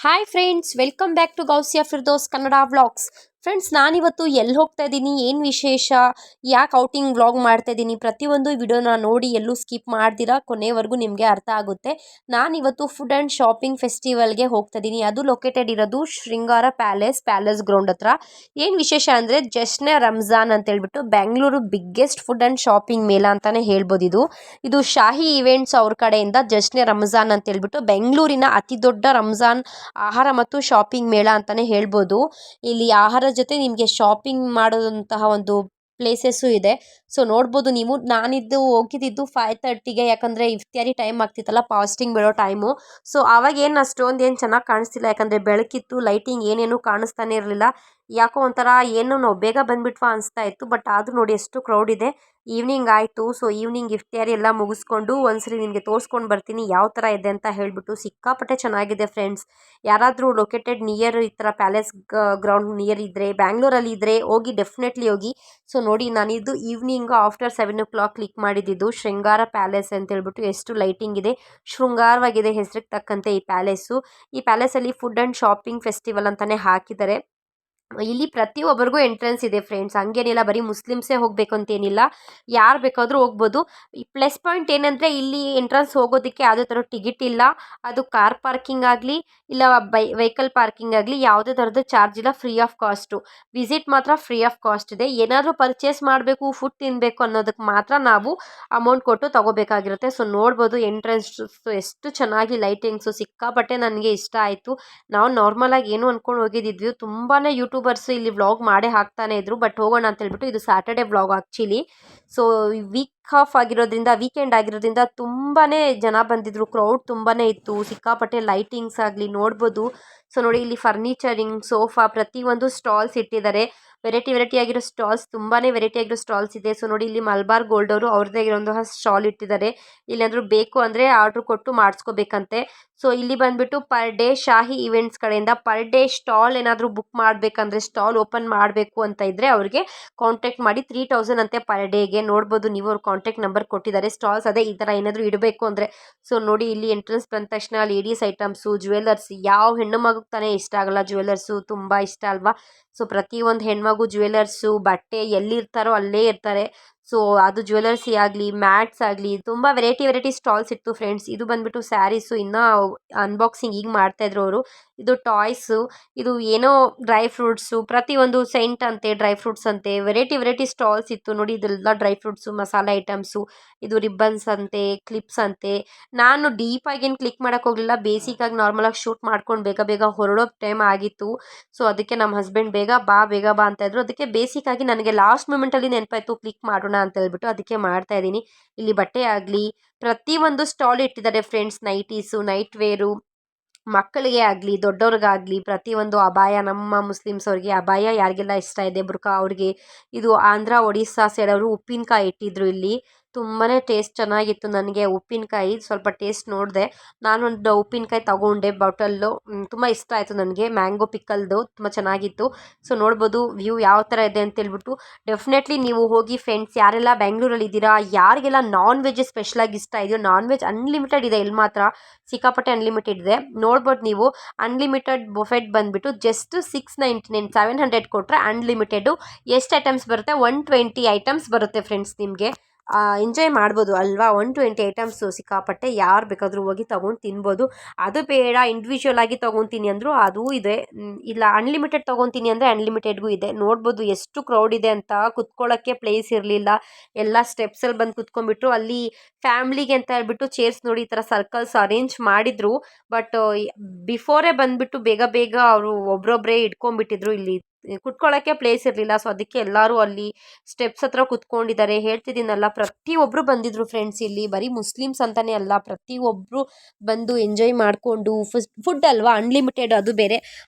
Hi friends, welcome back to Gousiya Firdose Kannada vlogs. Friends, ನಾನಿವತ್ತು ಎಲ್ಲಿ ಹೋಗ್ತಾ ಇದ್ದೀನಿ, ಏನು ವಿಶೇಷ, ಯಾಕೆ ಔಟಿಂಗ್ ವ್ಲಾಗ್ ಮಾಡ್ತಾ ಇದ್ದೀನಿ, ಪ್ರತಿಯೊಂದು ವಿಡಿಯೋನ ನೋಡಿ ಎಲ್ಲೂ ಸ್ಕಿಪ್ ಮಾಡ್ದಿರಾ ಕೊನೆವರೆಗೂ ನಿಮಗೆ ಅರ್ಥ ಆಗುತ್ತೆ. ನಾನಿವತ್ತು ಫುಡ್ ಆ್ಯಂಡ್ ಶಾಪಿಂಗ್ ಫೆಸ್ಟಿವಲ್ಗೆ ಹೋಗ್ತಾ ಇದ್ದೀನಿ. ಅದು ಲೊಕೇಟೆಡ್ ಇರೋದು ಶೃಂಗಾರ ಪ್ಯಾಲೇಸ್ ಗ್ರೌಂಡ್ ಹತ್ರ. ಏನು ವಿಶೇಷ ಅಂದರೆ ಜಶ್ನೆ ರಂಜಾನ್ ಅಂತ ಹೇಳ್ಬಿಟ್ಟು Bengaluru biggest food and shopping ಮೇಳ ಅಂತಲೇ ಹೇಳ್ಬೋದು. ಇದು ಶಾಹಿ ಇವೆಂಟ್ಸ್ ಅವ್ರ ಕಡೆಯಿಂದ ಜಶ್ನೆ ರಂಜಾನ್ ಅಂತ ಹೇಳ್ಬಿಟ್ಟು ಬೆಂಗಳೂರಿನ ಅತಿ ದೊಡ್ಡ ರಂಜಾನ್ ಆಹಾರ ಮತ್ತು ಶಾಪಿಂಗ್ ಮೇಳ ಅಂತಲೇ ಹೇಳ್ಬೋದು. ಇಲ್ಲಿ ಆಹಾರ ಜೊತೆ ನಿಮಗೆ ಶಾಪಿಂಗ್ ಮಾಡೋದಂತಹ ಒಂದು ಪ್ಲೇಸಸ್ಸು ಇದೆ. ಸೊ ನೋಡ್ಬೋದು ನೀವು. ಹೋಗಿದ್ದು 5:30ಗೆ, ಯಾಕಂದರೆ ಇಫ್ತಿಯಾರಿ ಟೈಮ್ ಆಗ್ತಿತ್ತಲ್ಲ, ಫಾಸ್ಟಿಂಗ್ ಬಿಡೋ ಟೈಮು. ಸೊ ಆವಾಗ ಏನು ಅಷ್ಟೊಂದು ಏನು ಚೆನ್ನಾಗಿ ಕಾಣಿಸ್ತಿಲ್ಲ, ಯಾಕಂದರೆ ಬೆಳಕಿತ್ತು, ಲೈಟಿಂಗ್ ಏನೇನು ಕಾಣಿಸ್ತಾನೆ ಇರಲಿಲ್ಲ. ಯಾಕೋ ಒಂಥರ ಏನು ನಾವು ಬೇಗ ಬಂದುಬಿಟ್ವಾ ಅನಿಸ್ತಾ ಇತ್ತು. ಬಟ್ ಆದರೂ ನೋಡಿ ಎಷ್ಟು ಕ್ರೌಡ್ ಇದೆ. ಈವ್ನಿಂಗ್ ಆಯಿತು. ಸೊ ಈವ್ನಿಂಗ್ ಇಫ್ತಿಯಾರಿ ಎಲ್ಲ ಮುಗಿಸ್ಕೊಂಡು ಒಂದ್ಸರಿ ನಿಮಗೆ ತೋರಿಸ್ಕೊಂಡು ಬರ್ತೀನಿ ಯಾವ ಥರ ಇದೆ ಅಂತ ಹೇಳಿಬಿಟ್ಟು. ಸಿಕ್ಕಾಪಟ್ಟೆ ಚೆನ್ನಾಗಿದೆ ಫ್ರೆಂಡ್ಸ್. ಯಾರಾದರೂ ಲೊಕೇಟೆಡ್ ನಿಯರ್ ಈ ಥರ ಪ್ಯಾಲೇಸ್ ಗ್ರೌಂಡ್ ನಿಯರ್ ಇದ್ದರೆ, ಬ್ಯಾಂಗ್ಳೂರಲ್ಲಿ ಇದ್ದರೆ ಹೋಗಿ, ಡೆಫಿನೆಟ್ಲಿ ಹೋಗಿ. ಸೊ ನೋಡಿ, ನಾನಿದ್ದು ಈವ್ನಿಂಗ್ ಆಫ್ಟರ್ 7 o'clock ಕ್ಲಿಕ್ ಮಾಡಿದ್ದು ಶೃಂಗಾರ ಪ್ಯಾಲೇಸ್ ಅಂತ ಹೇಳ್ಬಿಟ್ಟು. ಎಷ್ಟು ಲೈಟಿಂಗ್ ಇದೆ, ಶೃಂಗಾರವಾಗಿದೆ ಹೆಸರಿಗೆ ತಕ್ಕಂತೆ ಈ ಪ್ಯಾಲೇಸು. ಈ ಪ್ಯಾಲೇಸಲ್ಲಿ ಫುಡ್ ಆ್ಯಂಡ್ ಶಾಪಿಂಗ್ ಫೆಸ್ಟಿವಲ್ ಅಂತಲೇ ಹಾಕಿದ್ದಾರೆ. ಇಲ್ಲಿ ಪ್ರತಿಯೊಬ್ಬರಿಗೂ ಎಂಟ್ರೆನ್ಸ್ ಇದೆ ಫ್ರೆಂಡ್ಸ್. ಹಂಗೇನಿಲ್ಲ ಬರೀ ಮುಸ್ಲಿಮ್ಸೇ ಹೋಗಬೇಕು ಅಂತೇನಿಲ್ಲ, ಯಾರು ಬೇಕಾದರೂ ಹೋಗ್ಬೋದು. ಈ ಪ್ಲಸ್ ಪಾಯಿಂಟ್ ಏನಂದರೆ ಇಲ್ಲಿ ಎಂಟ್ರೆನ್ಸ್ ಹೋಗೋದಕ್ಕೆ ಯಾವುದೇ ಥರ ಟಿಕೆಟ್ ಇಲ್ಲ. ಅದು ಕಾರ್ ಪಾರ್ಕಿಂಗ್ ಆಗಲಿ ಇಲ್ಲ ವೆಹಿಕಲ್ ಪಾರ್ಕಿಂಗ್ ಆಗಲಿ ಯಾವುದೇ ಥರದ ಚಾರ್ಜ್ ಇಲ್ಲ, ಫ್ರೀ ಆಫ್ ಕಾಸ್ಟು. ವಿಸಿಟ್ ಮಾತ್ರ ಫ್ರೀ ಆಫ್ ಕಾಸ್ಟ್ ಇದೆ. ಏನಾದರೂ ಪರ್ಚೇಸ್ ಮಾಡಬೇಕು, ಫುಡ್ ತಿನ್ನಬೇಕು ಅನ್ನೋದಕ್ಕೆ ಮಾತ್ರ ನಾವು ಅಮೌಂಟ್ ಕೊಟ್ಟು ತೊಗೋಬೇಕಾಗಿರುತ್ತೆ. ಸೊ ನೋಡ್ಬೋದು ಎಂಟ್ರೆನ್ಸ್ ಎಷ್ಟು ಚೆನ್ನಾಗಿ ಲೈಟಿಂಗ್ಸು ಸಿಕ್ಕಾಪಟ್ಟೆ ನನಗೆ ಇಷ್ಟ ಆಯಿತು. ನಾವು ನಾರ್ಮಲಾಗಿ ಏನು ಅಂದ್ಕೊಂಡು ಹೋಗಿದ್ದಿದ್ವಿ. ತುಂಬಾ ಯೂಟ್ಯೂಬರ್ಸ್ ಇಲ್ಲಿ ವ್ಲಾಗ್ ಮಾಡೇ ಹಾಕ್ತಾನೆ ಇದ್ರು. ಬಟ್ ಹೋಗೋಣ ಅಂತ ಹೇಳ್ಬಿಟ್ಟು. ಇದು Saturday vlog actually. So week off ಆಗಿರೋದ್ರಿಂದ, ವೀಕೆಂಡ್ ಆಗಿರೋದ್ರಿಂದ ತುಂಬಾ ಜನ ಬಂದಿದ್ದರು. ಕ್ರೌಡ್ ತುಂಬಾ ಇತ್ತು. ಸಿಕ್ಕಾಪಟ್ಟೆ ಲೈಟಿಂಗ್ಸ್ ಆಗಲಿ ನೋಡ್ಬೋದು. ಸೊ ನೋಡಿ, ಇಲ್ಲಿ ಫರ್ನಿಚರಿಂಗ್, ಸೋಫಾ, ಪ್ರತಿಯೊಂದು ಸ್ಟಾಲ್ಸ್ ಇಟ್ಟಿದ್ದಾರೆ. ವೆರೈಟಿ ಆಗಿರೋ ಸ್ಟಾಲ್ಸ್, ತುಂಬಾ ವೆರೈಟಿ ಆಗಿರೋ ಸ್ಟಾಲ್ಸ್ ಇದೆ. ಸೊ ನೋಡಿ, ಇಲ್ಲಿ ಮಲ್ಬಾರ್ ಗೋಲ್ಡ್ ಅವರು ಅವ್ರದ್ದೇ ಇರೋಂತಹ ಸ್ಟಾಲ್ ಇಟ್ಟಿದ್ದಾರೆ. ಇಲ್ಲಾಂದ್ರೂ ಬೇಕು ಅಂದರೆ ಆರ್ಡ್ರ್ ಕೊಟ್ಟು ಮಾಡಿಸ್ಕೋಬೇಕಂತೆ. ಸೊ ಇಲ್ಲಿ ಬಂದುಬಿಟ್ಟು ಪರ್ ಡೇ ಶಾಹಿ ಇವೆಂಟ್ಸ್ ಕಡೆಯಿಂದ ಪರ್ ಡೇ ಸ್ಟಾಲ್ ಏನಾದರೂ ಬುಕ್ ಮಾಡಬೇಕಂದ್ರೆ, ಸ್ಟಾಲ್ ಓಪನ್ ಮಾಡಬೇಕು ಅಂತ ಇದ್ದರೆ ಅವ್ರಿಗೆ ಕಾಂಟ್ಯಾಕ್ಟ್ ಮಾಡಿ 3000 ಅಂತೆ ಪರ್ ಡೇಗೆ. ನೋಡ್ಬೋದು ನೀವು, ಅವ್ರ ಕಾಂಟ್ಯಾಕ್ಟ್ ನಂಬರ್ ಕೊಟ್ಟಿದ್ದಾರೆ. ಸ್ಟಾಲ್ಸ್ ಅದೇ ಈ ಥರ ಏನಾದರೂ ಇಡಬೇಕು ಅಂದರೆ. ಸೊ ನೋಡಿ, ಇಲ್ಲಿ ಎಂಟ್ರೆನ್ಸ್ ಬಂದ ತಕ್ಷಣ ಲೇಡೀಸ್ ಐಟಮ್ಸು, ಜ್ಯುವೆಲ್ಲರ್ಸ್, ಯಾವ ಹೆಣ್ಣು ಮಗುಗೆ ತಾನೇ ಇಷ್ಟ ಆಗಲ್ಲ ಜ್ಯುವೆಲ್ಲರ್ಸು, ತುಂಬ ಇಷ್ಟ ಅಲ್ವಾ. ಸೊ ಪ್ರತಿಯೊಂದು ಹೆಣ್ಮಗು ಜ್ಯುವೆಲ್ಲರ್ಸು, ಬಟ್ಟೆ ಎಲ್ಲಿರ್ತಾರೋ ಅಲ್ಲೇ ಇರ್ತಾರೆ. ಸೊ ಅದು ಜ್ಯುವೆಲ್ಲರ್ಸಿ ಆಗಲಿ, ಮ್ಯಾಟ್ಸ್ ಆಗಲಿ, ತುಂಬ ವೆರೈಟಿ ಸ್ಟಾಲ್ಸ್ ಇತ್ತು ಫ್ರೆಂಡ್ಸ್. ಇದು ಬಂದುಬಿಟ್ಟು ಸ್ಯಾರೀಸು, ಇನ್ನೂ ಅನ್ಬಾಕ್ಸಿಂಗ್ ಈಗ ಮಾಡ್ತಾಯಿದ್ರು ಅವರು. ಇದು ಟಾಯ್ಸು, ಇದು ಏನೋ ಡ್ರೈ ಫ್ರೂಟ್ಸು, ಪ್ರತಿಯೊಂದು ಸೆಂಟ್ ಅಂತೆ, ಡ್ರೈ ಫ್ರೂಟ್ಸ್ ಅಂತೆ, ವೆರೈಟಿ ಸ್ಟಾಲ್ಸ್ ಇತ್ತು. ನೋಡಿ, ಇದೆಲ್ಲ ಡ್ರೈ ಫ್ರೂಟ್ಸು, ಮಸಾಲೆ ಐಟಮ್ಸು, ಇದು ರಿಬ್ಬನ್ಸ್ ಅಂತೆ, ಕ್ಲಿಪ್ಸ್ ಅಂತೆ. ನಾನು ಡೀಪಾಗಿ ಏನು ಕ್ಲಿಕ್ ಮಾಡೋಕ್ಕೆ ಹೋಗಲಿಲ್ಲ. ಬೇಸಿಕಾಗಿ ನಾರ್ಮಲಾಗಿ ಶೂಟ್ ಮಾಡ್ಕೊಂಡು ಬೇಗ ಹೊರಡೋ ಟೈಮ್ ಆಗಿತ್ತು. ಸೊ ಅದಕ್ಕೆ ನಮ್ಮ ಹಸ್ಬೆಂಡ್ ಬೇಗ ಬಾ ಅಂತ ಇದ್ರು. ಅದಕ್ಕೆ ಬೇಸಿಕಾಗಿ ನನಗೆ ಲಾಸ್ಟ್ ಮೂಮೆಂಟಲ್ಲಿ ನೆನಪಾಯಿತು ಕ್ಲಿಕ್ ಮಾಡೋಣ ಅಂತ ಹೇಳ್ಬಿಟ್ಟು, ಅದಕ್ಕೆ ಮಾಡ್ತಾ ಇದ್ದೀನಿ. ಇಲ್ಲಿ ಬಟ್ಟೆ ಆಗಲಿ ಪ್ರತಿಯೊಂದು ಸ್ಟಾಲ್ ಇಟ್ಟಿದ್ದಾರೆ ಫ್ರೆಂಡ್ಸ್. ನೈಟೀಸು, ನೈಟ್ ವೇರು, ಮಕ್ಕಳಿಗೆ ಆಗಲಿ ದೊಡ್ಡವ್ರಿಗಾಗಲಿ ಪ್ರತಿಯೊಂದು ಅಬಾಯ, ನಮ್ಮ ಮುಸ್ಲಿಮ್ಸ್ ಅವ್ರಿಗೆ ಅಬಾಯ ಯಾರಿಗೆಲ್ಲ ಇಷ್ಟ ಇದೆ, ಬುರ್ಕಾ ಅವ್ರಿಗೆ. ಇದು ಆಂಧ್ರ ಒಡಿಸ್ಸಾ ಸೈಡ್ ಅವರು ಉಪ್ಪಿನಕಾಯಿ ಇಟ್ಟಿದ್ರು ಇಲ್ಲಿ. ತುಂಬಾ ಟೇಸ್ಟ್ ಚೆನ್ನಾಗಿತ್ತು. ನನಗೆ ಉಪ್ಪಿನಕಾಯಿ ಸ್ವಲ್ಪ ಟೇಸ್ಟ್ ನೋಡಿದೆ. ನಾನೊಂದು ಉಪ್ಪಿನಕಾಯಿ ತಗೊಂಡೆ ಬಾಟಲ್ಲು. ತುಂಬ ಇಷ್ಟ ಆಯಿತು ನನಗೆ. ಮ್ಯಾಂಗೋ ಪಿಕ್ಕಲ್ದು ತುಂಬ ಚೆನ್ನಾಗಿತ್ತು. ಸೊ ನೋಡ್ಬೋದು ವ್ಯೂ ಯಾವ ಥರ ಇದೆ ಅಂತೇಳ್ಬಿಟ್ಟು. ಡೆಫಿನೆಟ್ಲಿ ನೀವು ಹೋಗಿ ಫ್ರೆಂಡ್ಸ್. ಯಾರೆಲ್ಲ ಬೆಂಗಳೂರಲ್ಲಿ ಇದ್ದೀರಾ, ಯಾರಿಗೆಲ್ಲ ನಾನ್ ವೆಜ್ ಸ್ಪೆಷಲಾಗಿ ಇಷ್ಟ ಇದೆಯೋ, ನಾನ್ ವೆಜ್ ಅನ್ಲಿಮಿಟೆಡ್ ಇದೆ ಇಲ್ಲಿ ಮಾತ್ರ. ಸಿಕ್ಕಾಪಟ್ಟೆ ಅನ್ಲಿಮಿಟೆಡ್ ಇದೆ. ನೋಡ್ಬೋದು ನೀವು. ಅನ್ಲಿಮಿಟೆಡ್ ಬೊಫೆಟ್ ಬಂದುಬಿಟ್ಟು ಜಸ್ಟ್ 699, 700 ಕೊಟ್ಟರೆ ಅನ್ಲಿಮಿಟೆಡು. ಎಷ್ಟು ಐಟಮ್ಸ್ ಬರುತ್ತೆ? 120 ಐಟಮ್ಸ್ ಬರುತ್ತೆ ಫ್ರೆಂಡ್ಸ್ ನಿಮಗೆ. ಎಂಜಾಯ್ ಮಾಡ್ಬೋದು ಅಲ್ವಾ. 120 ಐಟಮ್ಸು ಸಿಕ್ಕಾಪಟ್ಟೆ. ಯಾರು ಬೇಕಾದರೂ ಹೋಗಿ ತೊಗೊಂಡು ತಿನ್ಬೋದು. ಅದು ಬೇಡ ಇಂಡಿವಿಜುವಲ್ ಆಗಿ ತೊಗೊತೀನಿ ಅಂದರೂ ಅದೂ ಇದೆ. ಇಲ್ಲ ಅನ್ಲಿಮಿಟೆಡ್ ತೊಗೊತೀನಿ ಅಂದರೆ ಅನ್ಲಿಮಿಟೆಡ್ಗೂ ಇದೆ. ನೋಡ್ಬೋದು ಎಷ್ಟು ಕ್ರೌಡ್ ಇದೆ ಅಂತ. ಕುತ್ಕೊಳ್ಳೋಕ್ಕೆ ಪ್ಲೇಸ್ ಇರಲಿಲ್ಲ. ಎಲ್ಲ ಸ್ಟೆಪ್ಸಲ್ಲಿ ಬಂದು ಕುತ್ಕೊಂಡ್ಬಿಟ್ರು. ಅಲ್ಲಿ ಫ್ಯಾಮ್ಲಿಗೆ ಅಂತ ಹೇಳ್ಬಿಟ್ಟು ಚೇರ್ಸ್ ನೋಡಿ ಈ ಥರ ಸರ್ಕಲ್ಸ್ ಅರೇಂಜ್ ಮಾಡಿದರು. ಬಟ್ ಬಿಫೋರೇ ಬಂದುಬಿಟ್ಟು ಬೇಗ ಅವರು ಒಬ್ಬರೊಬ್ಬರೇ ಇಟ್ಕೊಂಡ್ಬಿಟ್ಟಿದ್ರು. ಇಲ್ಲಿ ಕುತ್ಕೊಳ್ಳೋಕ್ಕೆ ಪ್ಲೇಸ್ ಇರಲಿಲ್ಲ. ಸೊ ಅದಕ್ಕೆ ಎಲ್ಲರೂ ಅಲ್ಲಿ ಸ್ಟೆಪ್ಸ್ ಹತ್ರ ಕುತ್ಕೊಂಡಿದ್ದಾರೆ. ಹೇಳ್ತಿದ್ದೀನಲ್ಲ, ಪ್ರತಿಯೊಬ್ಬರು ಬಂದಿದ್ದರು ಫ್ರೆಂಡ್ಸ್. ಇಲ್ಲಿ ಬರೀ ಮುಸ್ಲಿಮ್ಸ್ ಅಂತಲೇ ಅಲ್ಲ, ಪ್ರತಿಯೊಬ್ಬರು ಬಂದು ಎಂಜಾಯ್ ಮಾಡಿಕೊಂಡು. ಫುಡ್ ಅಲ್ವಾ, ಅನ್ಲಿಮಿಟೆಡ್, ಅದು ಬೇರೆ.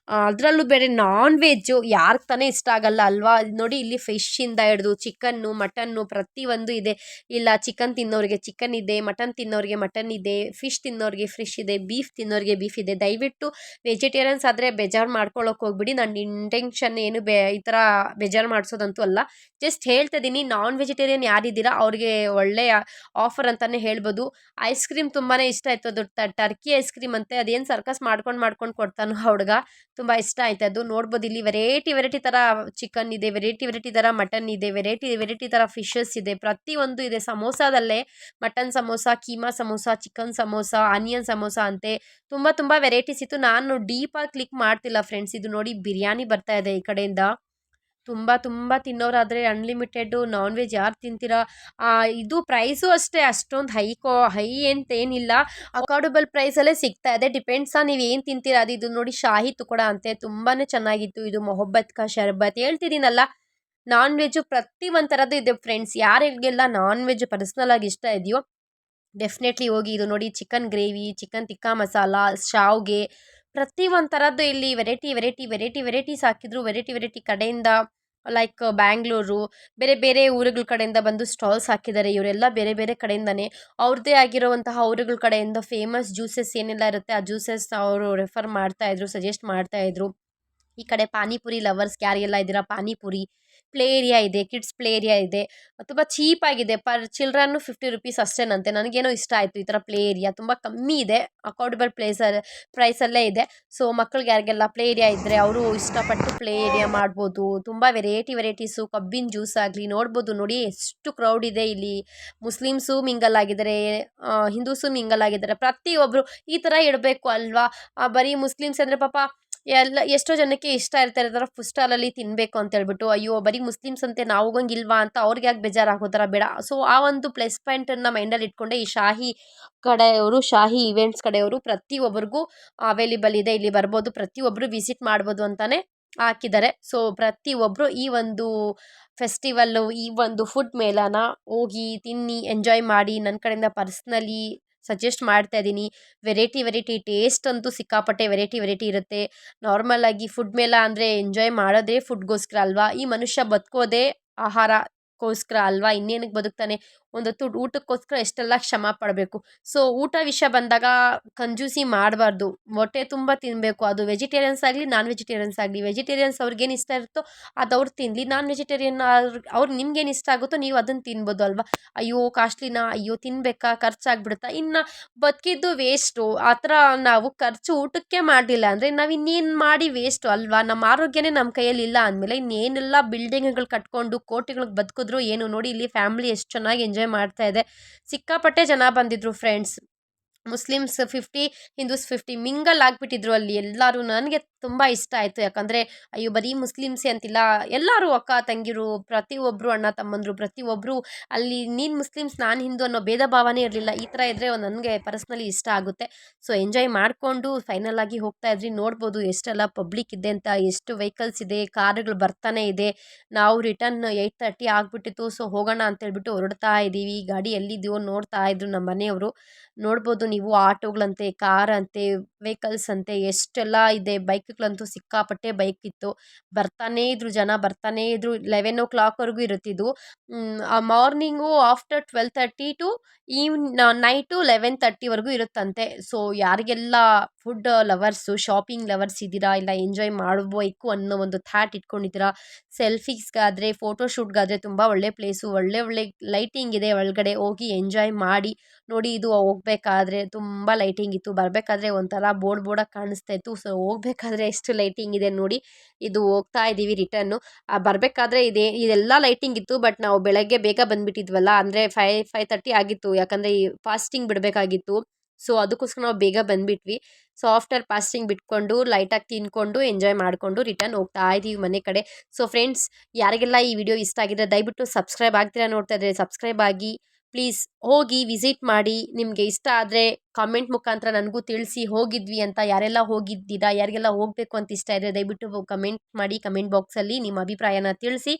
ಅದರಲ್ಲೂ ಬೇರೆ ನಾನ್ ವೆಜ್ಜು ಯಾರಿಗೆ ತಾನೇ ಇಷ್ಟ ಆಗಲ್ಲ ಅಲ್ವಾ. ನೋಡಿ, ಇಲ್ಲಿ ಫಿಶ್ಶಿಂದ ಹಿಡಿದು ಚಿಕನ್ನು, ಮಟನ್ನು ಪ್ರತಿಯೊಂದು ಇದೆ. ಇಲ್ಲ ಚಿಕನ್ ತಿನ್ನೋರಿಗೆ ಚಿಕನ್ ಇದೆ, ಮಟನ್ ತಿನ್ನೋರಿಗೆ ಮಟನ್ ಇದೆ, ಫಿಶ್ ತಿನ್ನೋರಿಗೆ ಫಿಶ್ ಇದೆ, ಬೀಫ್ ತಿನ್ನೋರಿಗೆ ಬೀಫ್ ಇದೆ. ದಯವಿಟ್ಟು ವೆಜಿಟೇರಿಯನ್ಸ್ ಆದರೆ ಬೇಜಾರು ಮಾಡ್ಕೊಳ್ಳೋಕೆ ಹೋಗ್ಬಿಡಿ. ನನ್ನ ಇಂಟೆನ್ಷನ್ ಏನು ಈ ಥರ ಬೇಜಾರು ಮಾಡಿಸೋದಂತೂ ಅಲ್ಲ. ಜಸ್ಟ್ ಹೇಳ್ತಾ ಇದ್ದೀನಿ, ನಾನ್ ವೆಜಿಟೇರಿಯನ್ ಯಾರಿದ್ದೀರಾ ಅವ್ರಿಗೆ ಒಳ್ಳೆಯ ಆಫರ್ ಅಂತಲೇ ಹೇಳ್ಬೋದು. ಐಸ್ ಕ್ರೀಮ್ ತುಂಬಾ ಇಷ್ಟ ಆಯಿತು. ಅದು ಟರ್ಕಿ ಐಸ್ ಕ್ರೀಮ್ ಅಂತೆ, ಅದೇನು ಸರ್ಕಸ್ ಮಾಡ್ಕೊಂಡು ಕೊಡ್ತಾನೋ ಆ ಹುಡುಗ, ತುಂಬ ಇಷ್ಟ ಆಯ್ತು ಅದು. ನೋಡ್ಬೋದು ಇಲ್ಲಿ ವೆರೈಟಿ ಥರ ಚಿಕನ್ ಇದೆ, ವೆರೈಟಿ ಥರ ಮಟನ್ ಇದೆ, ವೆರೈಟಿ ಥರ ಫಿಶಸ್ ಇದೆ, ಪ್ರತಿಯೊಂದು ಇದೆ. ಸಮೋಸಾದಲ್ಲೇ mutton samosa, keema samosa, chicken samosa, onion samosa ಅಂತೆ ತುಂಬ ವೆರೈಟೀಸ್ ಇತ್ತು. ನಾನು ಡೀಪಾಗಿ ಕ್ಲಿಕ್ ಮಾಡ್ತಿಲ್ಲ ಫ್ರೆಂಡ್ಸ್. ಇದು ನೋಡಿ ಬಿರಿಯಾನಿ ಬರ್ತಾ ಇದೆ ಈ ಕಡೆಯಿಂದ. ತುಂಬ ತಿನ್ನೋರಾದರೆ ಅನ್ಲಿಮಿಟೆಡ್ಡು ನಾನ್ ವೆಜ್ ಯಾರು ತಿಂತೀರಾ. ಇದು ಪ್ರೈಸು ಅಷ್ಟೇ ಅಷ್ಟೊಂದು ಹೈ ಅಂತೇನಿಲ್ಲ, ಅಫೋರ್ಡಬಲ್ ಪ್ರೈಸಲ್ಲೇ ಸಿಗ್ತಾ ಇದೆ. ಡಿಪೆಂಡ್ಸ್ ನೀವು ಏನು ತಿಂತೀರಾ ಅದು. ಇದು ನೋಡಿ ಶಾಹಿ ತುಕಡ ಅಂತೆ, ತುಂಬಾ ಚೆನ್ನಾಗಿತ್ತು. ಇದು ಮೊಹಬ್ಬತ್ ಕಾ ಶರ್ಬತ್ ಹೇಳ್ತಿದ್ದೀನಲ್ಲ, ನಾನ್ ವೆಜ್ಜು ಪ್ರತಿ ಒಂದು ಥರದ್ದು ಇದೆ ಫ್ರೆಂಡ್ಸ್. ಯಾರಿಗೆಲ್ಲ ನಾನ್ ವೆಜ್ ಪರ್ಸ್ನಲ್ ಆಗಿ ಇಷ್ಟ ಇದೆಯೋ ಡೆಫಿನೆಟ್ಲಿ ಹೋಗಿ. ಇದು ನೋಡಿ ಚಿಕನ್ ಗ್ರೇವಿ, ಚಿಕನ್ ತಿಕ್ಕಾ ಮಸಾಲ, ಶಾವ್ಗೆ, ಪ್ರತಿ ಒಂದು ಥರದ್ದು ಇಲ್ಲಿ ವೆರೈಟೀಸ್ ಹಾಕಿದ್ರು. ವೆರೈಟಿ ಕಡೆಯಿಂದ ಲೈಕ್ ಬ್ಯಾಂಗ್ಳೂರು, ಬೇರೆ ಊರುಗಳ ಕಡೆಯಿಂದ ಬಂದು ಸ್ಟಾಲ್ಸ್ ಹಾಕಿದ್ದಾರೆ. ಇವರೆಲ್ಲ ಬೇರೆ ಕಡೆಯಿಂದನೇ ಅವ್ರದ್ದೇ ಆಗಿರುವಂತಹ ಊರುಗಳ ಕಡೆಯಿಂದ ಫೇಮಸ್ ಜ್ಯೂಸಸ್ ಏನೆಲ್ಲ ಇರುತ್ತೆ ಆ ಜ್ಯೂಸಸ್ ಅವರು ರೆಫರ್ ಮಾಡ್ತಾಯಿದ್ರು, ಸಜೆಸ್ಟ್ ಮಾಡ್ತಾಯಿದ್ರು. ಈ ಕಡೆ ಪಾನಿಪುರಿ ಲವರ್ಸ್ಗೆ ಯಾರಿಗೆಲ್ಲ ಇದ್ದೀರಾ, ಪಾನಿಪುರಿ ಪ್ಲೇ ಏರಿಯಾ ಇದೆ, ಕಿಡ್ಸ್ ಪ್ಲೇ ಏರಿಯಾ ಇದೆ. ತುಂಬ ಚೀಪಾಗಿದೆ, ಪರ್ ಚಿಲ್ಡ್ರನ್ನು 50 ರುಪೀಸ್ ಅಷ್ಟೇನಂತೆ. ನನಗೇನೋ ಇಷ್ಟ ಆಯಿತು ಈ ಥರ ಪ್ಲೇ ಏರಿಯಾ, ತುಂಬ ಕಮ್ಮಿ ಇದೆ, ಅಫೋರ್ಡಬಲ್ ಪ್ರೈಸಲ್ಲೇ ಇದೆ. ಸೊ ಮಕ್ಕಳಿಗೆ ಯಾರಿಗೆಲ್ಲ ಪ್ಲೇ ಏರಿಯಾ ಇದ್ದರೆ ಅವರು ಇಷ್ಟಪಟ್ಟು ಪ್ಲೇ ಏರಿಯಾ ಮಾಡ್ಬೋದು. ತುಂಬ ವೆರೈಟೀಸು, ಕಬ್ಬಿನ ಜ್ಯೂಸ್ ಆಗಲಿ ನೋಡ್ಬೋದು. ನೋಡಿ ಎಷ್ಟು ಕ್ರೌಡ್ ಇದೆ ಇಲ್ಲಿ. ಮುಸ್ಲಿಮ್ಸು ಮಿಂಗಲ್ ಆಗಿದ್ದಾರೆ, ಹಿಂದೂಸು ಮಿಂಗಲ್ ಆಗಿದ್ದಾರೆ. ಪ್ರತಿಯೊಬ್ಬರು ಈ ಥರ ಇಡಬೇಕು ಅಲ್ವಾ. ಬರೀ ಮುಸ್ಲಿಮ್ಸ್ ಅಂದರೆ ಪಾಪ ಎಷ್ಟೋ ಜನಕ್ಕೆ ಇಷ್ಟ ಇರ್ತಾರೆ ಥರ ಫುಡ್ ಸ್ಟಾಲಲ್ಲಿ ತಿನ್ನಬೇಕು ಅಂತ ಹೇಳ್ಬಿಟ್ಟು. ಅಯ್ಯೋ ಬರೀ ಮುಸ್ಲಿಮ್ಸ್ ಅಂತೆ ನಾವು ಹೋಗಂಗಿಲ್ವಾ ಅಂತ ಅವ್ರಿಗೆ ಯಾಕೆ ಬೇಜಾರಾಗೋ ಥರ ಬೇಡ. ಸೊ ಆ ಒಂದು ಪ್ಲಸ್ ಪಾಯಿಂಟನ್ನು ಮೈಂಡಲ್ಲಿ ಇಟ್ಕೊಂಡೆ ಈ ಶಾಹಿ ಕಡೆಯವರು, ಶಾಹಿ ಇವೆಂಟ್ಸ್ ಕಡೆಯವರು ಪ್ರತಿಯೊಬ್ಬರಿಗೂ ಅವೈಲೇಬಲ್ ಇದೆ, ಇಲ್ಲಿ ಬರ್ಬೋದು, ಪ್ರತಿಯೊಬ್ಬರು ವಿಸಿಟ್ ಮಾಡ್ಬೋದು ಅಂತಲೇ ಹಾಕಿದ್ದಾರೆ. ಸೊ ಪ್ರತಿಯೊಬ್ಬರು ಈ ಒಂದು ಫೆಸ್ಟಿವಲ್ಲು, ಈ ಒಂದು ಫುಡ್ ಮೇಳನ ಹೋಗಿ ತಿನ್ನಿ, ಎಂಜಾಯ್ ಮಾಡಿ. ನನ್ನ ಕಡೆಯಿಂದ ಪರ್ಸ್ನಲಿ ಸಜೆಸ್ಟ್ ಮಾಡ್ತಾ ಇದ್ದೀನಿ. ವೆರೈಟಿ ಟೇಸ್ಟ್ ಅಂತೂ ಸಿಕ್ಕಾಪಟ್ಟೆ ವೆರೈಟಿ ಇರುತ್ತೆ. ನಾರ್ಮಲ್ ಆಗಿ ಫುಡ್ ಮೇಳ ಅಂದರೆ ಎಂಜಾಯ್ ಮಾಡೋದೇ ಫುಡ್ಗೋಸ್ಕರ ಅಲ್ವಾ. ಈ ಮನುಷ್ಯ ಬದುಕೋದೇ ಆಹಾರಕ್ಕೋಸ್ಕರ ಅಲ್ವಾ, ಇನ್ನೇನಕ್ಕೆ ಬದುಕ್ತಾನೆ. ಒಂದೊತ್ತು ಊಟಕ್ಕೋಸ್ಕರ ಎಷ್ಟೆಲ್ಲ ಶ್ರಮ ಪಡಬೇಕು. ಸೊ ಊಟ ವಿಷಯ ಬಂದಾಗ ಕಂಜೂಸಿ ಮಾಡಬಾರ್ದು, ಹೊಟ್ಟೆ ತುಂಬ ತಿನ್ನಬೇಕು. ಅದು ವೆಜಿಟೇರಿಯನ್ಸ್ ಆಗಲಿ ನಾನ್ ವೆಜಿಟೇರಿಯನ್ಸ್ ಆಗಲಿ. ವೆಜಿಟೇರಿಯನ್ಸ್ ಅವ್ರಿಗೇನು ಇಷ್ಟ ಇರುತ್ತೋ ಅದು ಅವ್ರು ತಿನ್ನಲಿ, ನಾನ್ ವೆಜಿಟೇರಿಯನ್ ಅವ್ರು ನಿಮ್ಗೇನು ಇಷ್ಟ ಆಗುತ್ತೋ ನೀವು ಅದನ್ನು ತಿನ್ಬೋದು ಅಲ್ವಾ. ಅಯ್ಯೋ ಕಾಸ್ಟ್ಲಿನಾ, ಅಯ್ಯೋ ತಿನ್ನಬೇಕಾ, ಖರ್ಚಾಗ್ಬಿಡುತ್ತಾ, ಇನ್ನು ಬದುಕಿದ್ದು ವೇಸ್ಟು. ಆ ಥರ ನಾವು ಖರ್ಚು ಊಟಕ್ಕೆ ಮಾಡಲಿಲ್ಲ ಅಂದರೆ ನಾವು ಇನ್ನೇನು ಮಾಡಿ ವೇಸ್ಟು ಅಲ್ವಾ. ನಮ್ಮ ಆರೋಗ್ಯನೇ ನಮ್ಮ ಕೈಯಲ್ಲಿ ಇಲ್ಲ ಅಂದಮೇಲೆ ಇನ್ನೇನೆಲ್ಲ ಬಿಲ್ಡಿಂಗ್ಗಳು ಕಟ್ಕೊಂಡು ಕೋಟಿಗಳಿಗೆ ಬದುಕಿದ್ರು ಏನು. ನೋಡಿ ಇಲ್ಲಿ ಫ್ಯಾಮಿಲಿ ಎಷ್ಟು ಚೆನ್ನಾಗಿ ಎಂಜಾಯ್ ಮಾಡ್ತಾ ಇದೆ. ಸಿಕ್ಕಾಪಟ್ಟೆ ಜನ ಬಂದಿದ್ರು ಫ್ರೆಂಡ್ಸ್. ಮುಸ್ಲಿಮ್ಸ್ 50, ಹಿಂದೂಸ್ 50 ಮಿಂಗಲ್ ಆಗಿಬಿಟ್ಟಿದ್ರು ಅಲ್ಲಿ ಎಲ್ಲರೂ. ನನಗೆ ತುಂಬ ಇಷ್ಟ ಆಯಿತು, ಯಾಕಂದರೆ ಅಯ್ಯೋ ಬರೀ ಮುಸ್ಲಿಮ್ಸೇ ಅಂತಿಲ್ಲ, ಎಲ್ಲರೂ ಅಕ್ಕ ತಂಗಿರು, ಪ್ರತಿಯೊಬ್ಬರು ಅಣ್ಣ ತಮ್ಮಂದರು, ಪ್ರತಿಯೊಬ್ಬರು ಅಲ್ಲಿ ನೀನು ಮುಸ್ಲಿಮ್ಸ್ ನಾನು ಹಿಂದೂ ಅನ್ನೋ ಭೇದ ಭಾವನೆ ಇರಲಿಲ್ಲ. ಈ ಥರ ಇದ್ದರೆ ನನಗೆ ಪರ್ಸ್ನಲಿ ಇಷ್ಟ ಆಗುತ್ತೆ. ಸೊ ಎಂಜಾಯ್ ಮಾಡಿಕೊಂಡು ಫೈನಲ್ ಆಗಿ ಹೋಗ್ತಾ ಇದ್ರಿ. ನೋಡ್ಬೋದು ಎಷ್ಟೆಲ್ಲ ಪಬ್ಲಿಕ್ ಇದೆ ಅಂತ, ಎಷ್ಟು ವೆಹಿಕಲ್ಸ್ ಇದೆ, ಕಾರುಗಳು ಬರ್ತಾನೆ ಇದೆ. ನಾವು ರಿಟರ್ನ್ 8:30 ಆಗಿಬಿಟ್ಟಿತ್ತು. ಸೊ ಹೋಗೋಣ ಅಂತೇಳ್ಬಿಟ್ಟು ಹೊರಡ್ತಾ ಇದ್ದೀವಿ. ಗಾಡಿ ಎಲ್ಲಿದ್ದೀವೋ ನೋಡ್ತಾ ಇದ್ರು ನಮ್ಮ ಮನೆಯವರು. ನೋಡ್ಬೋದು ನೀವು ಆಟೋಗಳಂತೆ, ಕಾರ್ ಅಂತೆ, ವೆಹಿಕಲ್ಸ್ ಅಂತೆ ಎಷ್ಟೆಲ್ಲ ಇದೆ. ಬೈಕ್ಗಳಂತೂ ಸಿಕ್ಕಾಪಟ್ಟೆ ಬೈಕ್ ಇತ್ತು. ಬರ್ತಾನೇ ಇದ್ರು ಜನ, ಬರ್ತಾನೇ ಇದ್ರು. 11 o'clockವರೆಗೂ ಇರುತ್ತಿದ್ದು. ಮಾರ್ನಿಂಗು ಆಫ್ಟರ್ 12:30 ಟು ನೈಟು 11:30ವರೆಗೂ ಇರುತ್ತಂತೆ. ಸೊ ಯಾರಿಗೆಲ್ಲ ಫುಡ್ ಲವರ್ಸು, ಶಾಪಿಂಗ್ ಲವರ್ಸ್ ಇದ್ದೀರಾ, ಇಲ್ಲ ಎಂಜಾಯ್ ಮಾಡಬೇಕು ಅನ್ನೋ ಒಂದು ಥಾಟ್ ಇಟ್ಕೊಂಡಿದ್ದೀರಾ, ಸೆಲ್ಫೀಸ್ಗಾದರೆ, ಫೋಟೋಶೂಟ್ಗಾದರೆ ತುಂಬ ಒಳ್ಳೆ ಪ್ಲೇಸು, ಒಳ್ಳೆ ಲೈಟಿಂಗ್ ಇದೆ ಒಳಗಡೆ, ಹೋಗಿ ಎಂಜಾಯ್ ಮಾಡಿ. ನೋಡಿ ಇದು ಹೋಗ್ಬೇಕಾದ್ರೆ ತುಂಬ ಲೈಟಿಂಗ್ ಇತ್ತು, ಬರಬೇಕಾದ್ರೆ ಒಂಥರ ಬೋರ್ಡಾಗಿ ಕಾಣಿಸ್ತಾ ಇತ್ತು. ಸೊ ಹೋಗ್ಬೇಕಾದ್ರೆ ಎಷ್ಟು ಲೈಟಿಂಗ್ ಇದೆ ನೋಡಿ. ಇದು ಹೋಗ್ತಾ ಇದ್ದೀವಿ ರಿಟರ್ನು. ಬರಬೇಕಾದ್ರೆ ಇದೆಲ್ಲ ಲೈಟಿಂಗ್ ಇತ್ತು. ಬಟ್ ನಾವು ಬೆಳಗ್ಗೆ ಬೇಗ ಬಂದುಬಿಟ್ಟಿದ್ವಲ್ಲ, ಅಂದರೆ 5:30 ಆಗಿತ್ತು, ಯಾಕಂದರೆ ಫಾಸ್ಟಿಂಗ್ ಬಿಡಬೇಕಾಗಿತ್ತು. ಸೊ ಅದಕ್ಕೋಸ್ಕರ ನಾವು ಬೇಗ ಬಂದುಬಿಟ್ವಿ. ಸೊ ಆಫ್ಟರ್ ಫಾಸ್ಟಿಂಗ್ ಬಿಟ್ಕೊಂಡು ಲೈಟಾಗಿ ತಿನ್ಕೊಂಡು ಎಂಜಾಯ್ ಮಾಡಿಕೊಂಡು ರಿಟರ್ನ್ ಹೋಗ್ತಾ ಇದ್ದೀವಿ ಮನೆ ಕಡೆ. ಸೊ ಫ್ರೆಂಡ್ಸ್, ಯಾರಿಗೆಲ್ಲ ಈ ವಿಡಿಯೋ ಇಷ್ಟ ಆಗಿದ್ರೆ ದಯವಿಟ್ಟು ಸಬ್ಸ್ಕ್ರೈಬ್ ಆಗ್ತೀರಾ ನೋಡ್ತಾ ಇದ್ದರೆ ಸಬ್ಸ್ಕ್ರೈಬ್ ಆಗಿ. ಪ್ಲೀಸ್ ಹೋಗಿ ವಿಸಿಟ್ ಮಾಡಿ. ನಿಮಗೆ ಇಷ್ಟ ಆದರೆ ಕಾಮೆಂಟ್ ಮುಖಾಂತರ ನನಗೂ ತಿಳಿಸಿ ಹೋಗಿದ್ವಿ ಅಂತ. ಯಾರೆಲ್ಲ ಹೋಗಿದ್ದೀರಾ, ಯಾರಿಗೆಲ್ಲ ಹೋಗಬೇಕು ಅಂತ ಇಷ್ಟ ಇದ್ದರೆ ದಯವಿಟ್ಟು ಕಮೆಂಟ್ ಮಾಡಿ. ಕಮೆಂಟ್ ಬಾಕ್ಸಲ್ಲಿ ನಿಮ್ಮ ಅಭಿಪ್ರಾಯನ ತಿಳಿಸಿ.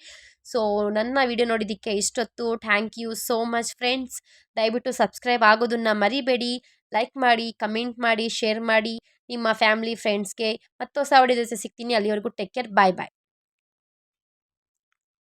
ಸೊ ನನ್ನ ವಿಡಿಯೋ ನೋಡಿದ್ದಕ್ಕೆ ಇಷ್ಟೊತ್ತು thank you so much friends. ದಯವಿಟ್ಟು ಸಬ್ಸ್ಕ್ರೈಬ್ ಆಗೋದನ್ನು ಮರಿಬೇಡಿ. ಲೈಕ್ ಮಾಡಿ, ಕಮೆಂಟ್ ಮಾಡಿ, ಶೇರ್ ಮಾಡಿ ನಿಮ್ಮ ಫ್ಯಾಮಿಲಿ ಫ್ರೆಂಡ್ಸ್ಗೆ. ಮತ್ತು ಹೊಸ ವಿಡಿಯೋ ಜೊತೆ ಸಿಗ್ತೀನಿ. ಅಲ್ಲಿವರೆಗೂ ಟೇಕ್ ಕೇರ್, ಬಾಯ್ ಬಾಯ್.